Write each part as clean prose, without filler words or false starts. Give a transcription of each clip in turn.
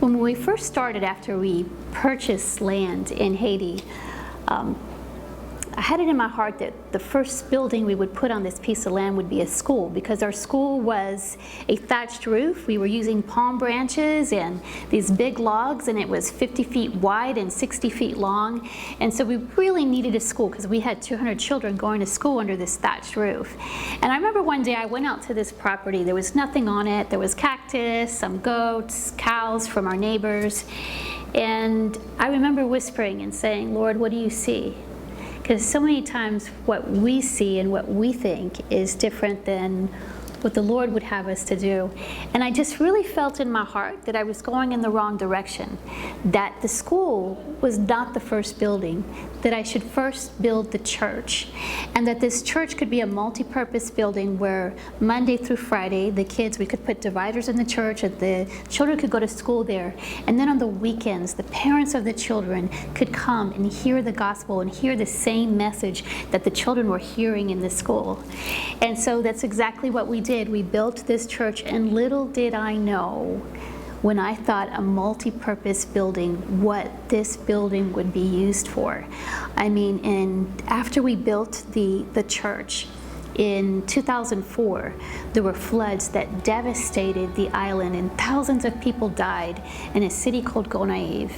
When we first started, after we purchased land in Haiti, I had it in my heart that the first building we would put on this piece of land would be a school, because our school was a thatched roof. We were using palm branches and these big logs, and it was 50 feet wide and 60 feet long. And so we really needed a school because we had 200 children going to school under this thatched roof. And I remember one day I went out to this property. There was nothing on it. There was cactus, some goats, cows from our neighbors. And I remember whispering and saying, "Lord, what do you see?" Because so many times what we see and what we think is different than what the Lord would have us to do. And I just really felt in my heart that I was going in the wrong direction, that the school was not the first building, that I should first build the church, and that this church could be a multi-purpose building where Monday through Friday, the kids, we could put dividers in the church, and the children could go to school there. And then on the weekends, the parents of the children could come and hear the gospel and hear the same message that the children were hearing in the school. And so that's exactly what we did. We built this church, and little did I know, when I thought a multi-purpose building, what this building would be used for. I mean, and after we built the church, in 2004, there were floods that devastated the island, and thousands of people died in a city called Gonaive.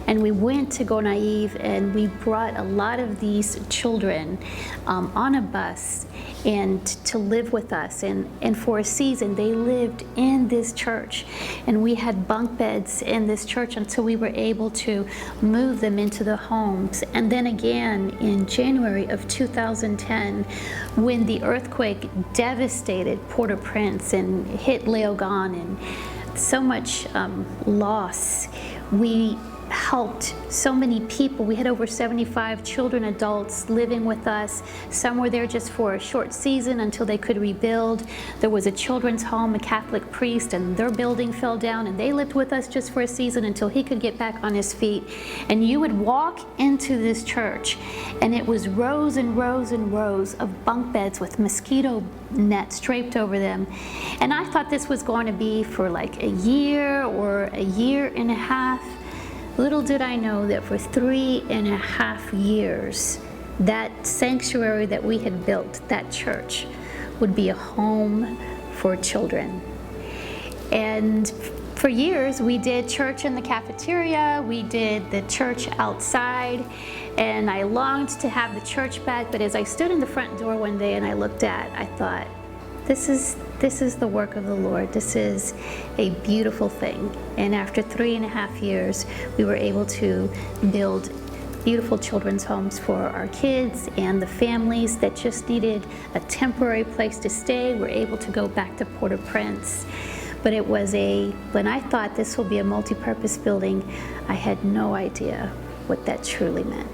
And we went to Gonaive, and we brought a lot of these children on a bus and to live with us. And for a season, they lived in this church. And we had bunk beds in this church until we were able to move them into the homes. And then again, in January of 2010, when the earthquake devastated Port-au-Prince and hit Léogâne, and so much loss, we helped so many people. We had over 75 children, adults living with us. Some were there just for a short season until they could rebuild. There was a children's home, a Catholic priest, and their building fell down, and they lived with us just for a season until he could get back on his feet. And you would walk into this church, and it was rows and rows and rows of bunk beds with mosquito nets draped over them. And I thought this was going to be for like a year or a year and a half. Little did I know that for 3.5 years, that sanctuary that we had built, that church, would be a home for children. And for years, we did church in the cafeteria, we did the church outside, and I longed to have the church back. But as I stood in the front door one day and I looked I thought, this is the work of the Lord. This is a beautiful thing. And after 3.5 years, we were able to build beautiful children's homes for our kids and the families that just needed a temporary place to stay. We're able to go back to Port-au-Prince. But it was when I thought this will be a multi-purpose building, I had no idea what that truly meant.